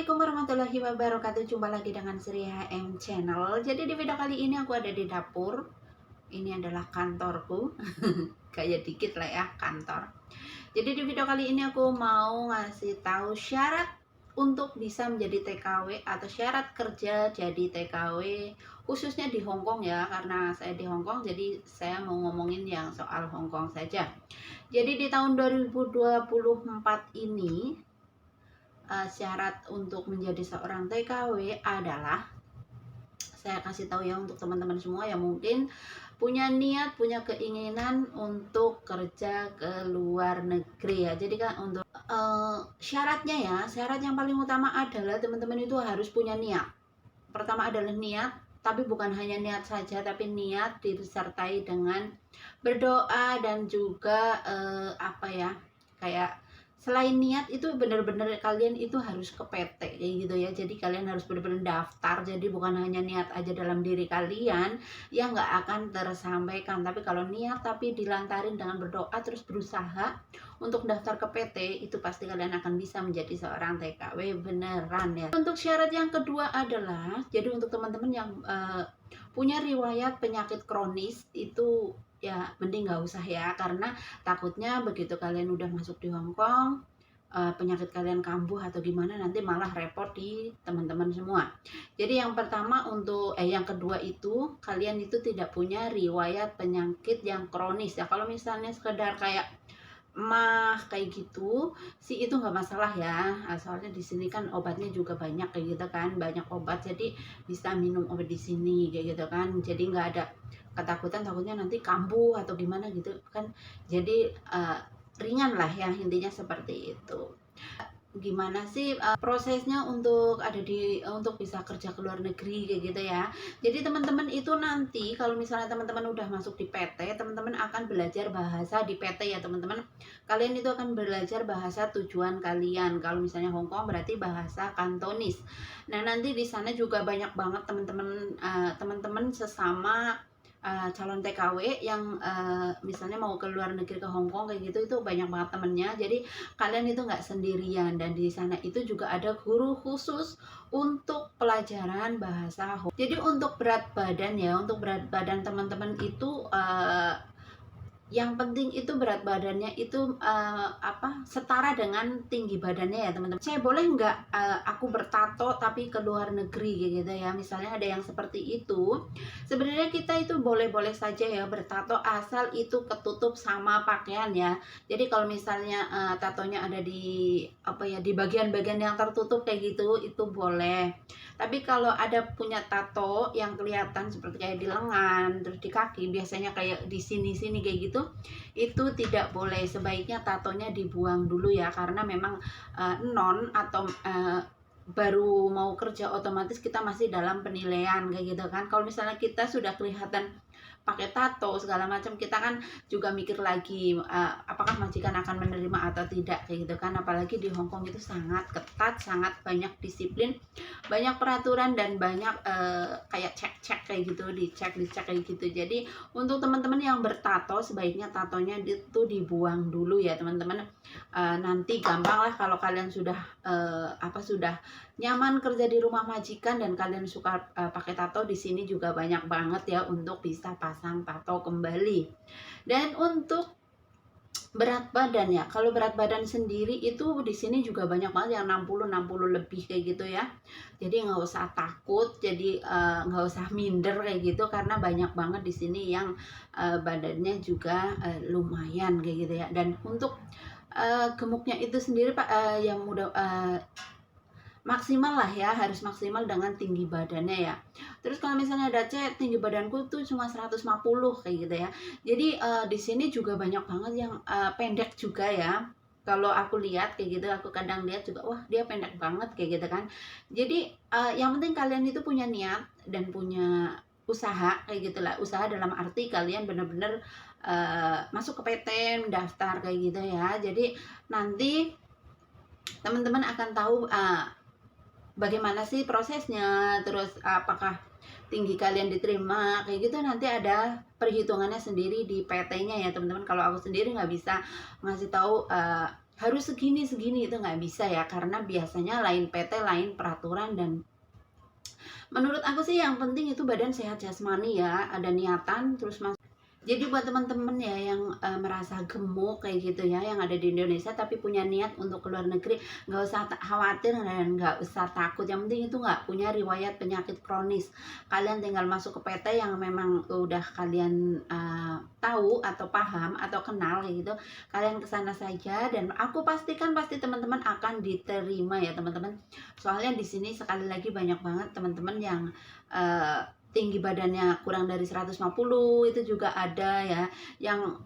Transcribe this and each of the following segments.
Assalamualaikum warahmatullahi wabarakatuh. Jumpa lagi dengan Sri HM Channel. Jadi di video kali ini aku ada di dapur. Ini adalah kantorku. Kayak dikit lah ya kantor. Jadi di video kali ini aku mau ngasih tahu syarat untuk bisa menjadi TKW atau syarat kerja jadi TKW khususnya di Hong Kong ya, karena saya di Hong Kong jadi saya mau ngomongin yang soal Hong Kong saja. Jadi di tahun 2024 ini syarat untuk menjadi seorang TKW adalah, saya kasih tahu ya untuk teman-teman semua yang mungkin punya niat, punya keinginan untuk kerja ke luar negeri ya. Jadi kan untuk syaratnya ya, syarat yang paling utama adalah teman-teman itu harus punya niat. Pertama adalah niat, tapi bukan hanya niat saja, tapi niat disertai dengan berdoa dan juga kayak selain niat itu benar-benar kalian itu harus ke PT kayak gitu ya. Jadi kalian harus benar-benar daftar. Jadi bukan hanya niat aja dalam diri kalian yang nggak akan tersampaikan, tapi kalau niat tapi dilantarin dengan berdoa terus berusaha untuk daftar ke PT, itu pasti kalian akan bisa menjadi seorang TKW beneran ya. Untuk syarat yang kedua adalah, jadi untuk teman-teman yang punya riwayat penyakit kronis itu ya mending nggak usah ya, karena takutnya begitu kalian udah masuk di Hong Kong penyakit kalian kambuh atau gimana, nanti malah repot di teman-teman semua. Jadi yang pertama yang kedua itu kalian itu tidak punya riwayat penyakit yang kronis ya. Kalau misalnya sekedar kayak mah kayak gitu sih itu nggak masalah ya, soalnya di sini kan obatnya juga banyak kayak gitu kan, banyak obat jadi bisa minum obat di sini kayak gitu kan, jadi nggak ada ketakutan takutnya nanti kambuh atau gimana gitu kan. Jadi ringan lah ya, intinya seperti itu. Gimana sih prosesnya untuk untuk bisa kerja ke luar negeri kayak gitu ya. Jadi teman-teman itu nanti kalau misalnya teman-teman udah masuk di PT, teman-teman akan belajar bahasa di PT ya teman-teman. Kalian itu akan belajar bahasa tujuan kalian. Kalau misalnya Hong Kong berarti bahasa Kantonis. Nah, nanti di sana juga banyak banget teman-teman sesama calon TKW yang misalnya mau ke luar negeri ke Hong Kong kayak gitu, itu banyak banget temennya. Jadi kalian itu nggak sendirian, dan di sana itu juga ada guru khusus untuk pelajaran bahasa Hong Kong. Jadi untuk berat badan ya, untuk berat badan teman-teman itu yang penting itu berat badannya itu setara dengan tinggi badannya ya teman-teman. Saya boleh nggak aku bertato tapi ke luar negeri gitu ya, misalnya ada yang seperti itu. Sebenarnya kita itu boleh-boleh saja ya bertato, asal itu ketutup sama pakaian ya. Jadi kalau misalnya tatonya ada di di bagian-bagian yang tertutup kayak gitu, itu boleh. Tapi kalau ada punya tato yang kelihatan seperti kayak di lengan terus di kaki, biasanya kayak di sini-sini kayak gitu, itu tidak boleh. Sebaiknya tatonya dibuang dulu ya, karena memang non atau baru mau kerja, otomatis kita masih dalam penilaian kayak gitu kan. Kalau misalnya kita sudah kelihatan pakai tato segala macam, kita kan juga mikir lagi apakah majikan akan menerima atau tidak kayak gitu kan. Apalagi di Hong Kong itu sangat ketat, sangat banyak disiplin, banyak peraturan, dan banyak kayak cek kayak gitu, dicek kayak gitu. Jadi untuk teman-teman yang bertato, sebaiknya tatonya itu dibuang dulu ya teman-teman. Nanti gampang lah kalau kalian sudah sudah nyaman kerja di rumah majikan dan kalian suka pakai tato, di sini juga banyak banget ya untuk bisa pasang tato kembali. Dan untuk berat badan ya, kalau berat badan sendiri itu di sini juga banyak banget yang 60 lebih kayak gitu ya. Jadi nggak usah takut, jadi nggak usah minder kayak gitu, karena banyak banget di sini yang badannya juga lumayan kayak gitu ya. Dan untuk gemuknya itu sendiri Pak, yang udah maksimal lah ya, harus maksimal dengan tinggi badannya ya. Terus kalau misalnya ada tinggi badanku tuh cuma 150 kayak gitu ya. Jadi di sini juga banyak banget yang pendek juga ya. Kalau aku lihat kayak gitu, aku kadang lihat juga, wah dia pendek banget kayak gitu kan. Jadi yang penting kalian itu punya niat dan punya usaha kayak gitulah. Usaha dalam arti kalian benar-benar masuk ke PT, mendaftar kayak gitu ya. Jadi nanti teman-teman akan tahu bagaimana sih prosesnya, terus apakah tinggi kalian diterima kayak gitu, nanti ada perhitungannya sendiri di PT-nya ya teman-teman. Kalau aku sendiri nggak bisa ngasih tahu harus segini itu nggak bisa ya, karena biasanya lain PT lain peraturan. Dan menurut aku sih yang penting itu badan sehat jasmani ya, ada niatan terus jadi buat teman-teman ya yang merasa gemuk kayak gitu ya, yang ada di Indonesia tapi punya niat untuk ke luar negeri, nggak usah khawatir dan nggak usah takut. Yang penting itu nggak punya riwayat penyakit kronis. Kalian tinggal masuk ke PT yang memang udah kalian tahu atau paham atau kenal kayak gitu. Kalian kesana saja dan aku pastikan pasti teman-teman akan diterima ya teman-teman. Soalnya di sini sekali lagi banyak banget teman-teman yang tinggi badannya kurang dari 150, itu juga ada ya, yang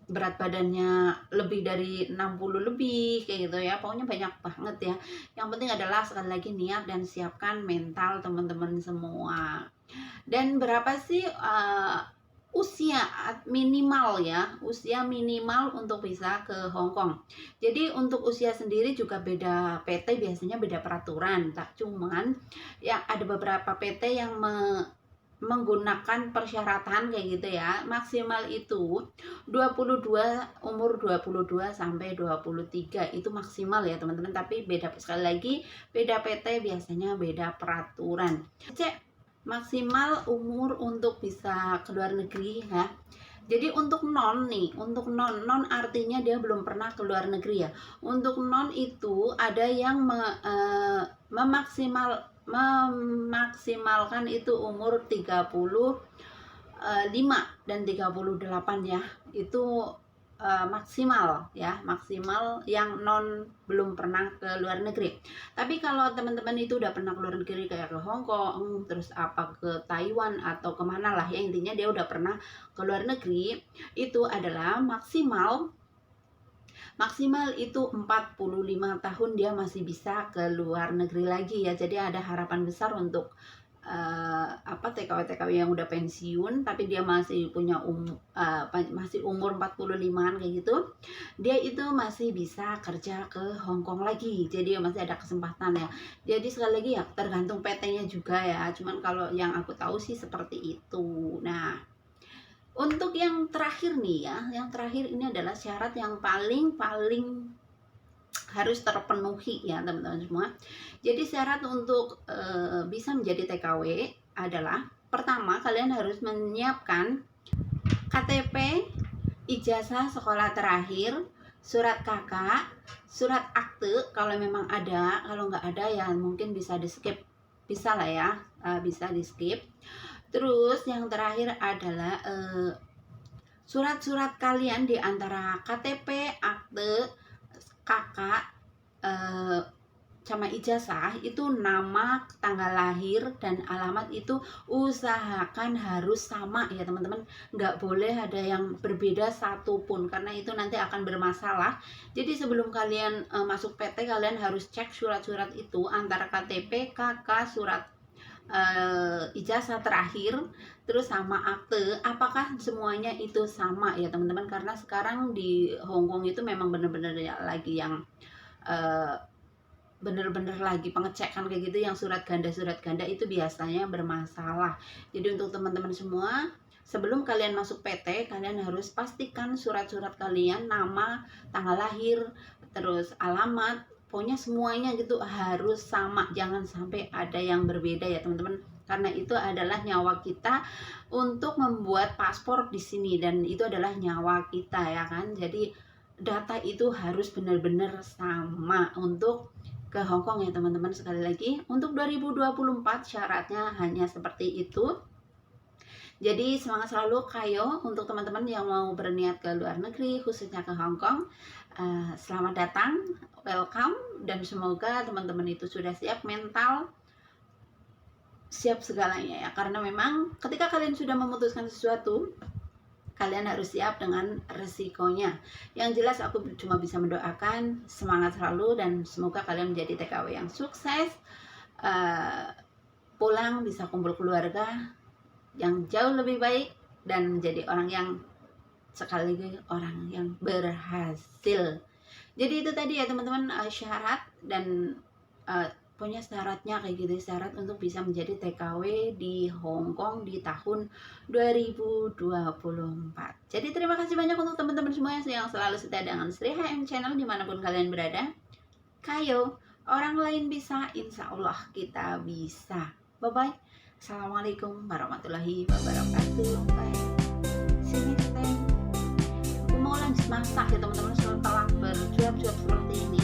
berat badannya lebih dari 60 lebih kayak gitu ya. Pokoknya banyak banget ya. Yang penting adalah sekali lagi niat dan siapkan mental teman-teman semua. Dan berapa sih usia minimal ya, usia minimal untuk bisa ke Hong Kong. Jadi untuk usia sendiri juga beda PT, biasanya beda peraturan. Tak cuman ya ada beberapa PT yang menggunakan persyaratan kayak gitu ya. Maksimal itu 22, umur 22 sampai 23 itu maksimal ya teman-teman. Tapi beda, sekali lagi beda PT biasanya beda peraturan. Cek maksimal umur untuk bisa ke luar negeri ya. Jadi untuk non nih, untuk non artinya dia belum pernah ke luar negeri ya. Untuk non itu ada yang memaksimalkan itu umur 35 dan 38 ya. Itu maksimal ya, maksimal yang non belum pernah ke luar negeri. Tapi kalau teman-teman itu udah pernah ke luar negeri kayak ke Hong Kong, terus apa ke Taiwan atau kemana lah ya, intinya dia udah pernah ke luar negeri, itu adalah maksimal itu 45 tahun dia masih bisa ke luar negeri lagi ya. Jadi ada harapan besar untuk TKW yang udah pensiun tapi dia masih punya masih umur 45-an kayak gitu, dia itu masih bisa kerja ke Hong Kong lagi. Jadi masih ada kesempatan ya. Jadi sekali lagi ya tergantung PT-nya juga ya, cuman kalau yang aku tahu sih seperti itu. Nah, untuk yang terakhir nih ya, yang terakhir ini adalah syarat yang paling harus terpenuhi ya teman-teman semua. Jadi syarat untuk bisa menjadi TKW adalah, pertama kalian harus menyiapkan KTP, ijazah sekolah terakhir, surat kakak, surat akte kalau memang ada. Kalau nggak ada ya mungkin bisa di skip, bisa lah ya, bisa di skip. Terus yang terakhir adalah surat-surat kalian di antara KTP, akte, kakak, sama ijazah itu nama, tanggal lahir, dan alamat itu usahakan harus sama ya teman-teman. Nggak boleh ada yang berbeda satupun, karena itu nanti akan bermasalah. Jadi sebelum kalian masuk PT, kalian harus cek surat-surat itu antara KTP, kakak, surat ijazah terakhir, terus sama akte, apakah semuanya itu sama ya teman-teman. Karena sekarang di Hong Kong itu memang bener-bener ya lagi yang bener-bener lagi pengecekan kayak gitu, yang surat ganda itu biasanya bermasalah. Jadi untuk teman-teman semua, sebelum kalian masuk PT, kalian harus pastikan surat-surat kalian, nama, tanggal lahir, terus alamat, pokoknya semuanya gitu harus sama, jangan sampai ada yang berbeda ya teman-teman. Karena itu adalah nyawa kita untuk membuat paspor di sini, dan itu adalah nyawa kita ya kan. Jadi data itu harus benar-benar sama untuk ke Hong Kong ya teman-teman. Sekali lagi, untuk 2024 syaratnya hanya seperti itu. Jadi semangat selalu Kayo untuk teman-teman yang mau berniat ke luar negeri, khususnya ke Hong Kong. Selamat datang, welcome, dan semoga teman-teman itu sudah siap mental, siap segalanya ya. Karena memang ketika kalian sudah memutuskan sesuatu, kalian harus siap dengan resikonya. Yang jelas aku cuma bisa mendoakan semangat selalu, dan semoga kalian menjadi TKW yang sukses, pulang bisa kumpul keluarga yang jauh lebih baik, dan menjadi orang yang sekali lagi orang yang berhasil. Jadi itu tadi ya teman-teman, syarat dan pokoknya syaratnya kayak gitu, syarat untuk bisa menjadi TKW di Hong Kong di tahun 2024. Jadi terima kasih banyak untuk teman-teman semua yang selalu setia dengan Sri HM Channel dimanapun kalian berada. Kayo, orang lain bisa, insya Allah kita bisa. Bye bye. Assalamualaikum warahmatullahi wabarakatuh. Bye. See you next time. Aku mau lanjut masak ya teman-teman, setelah bercuap-cuap seperti ini.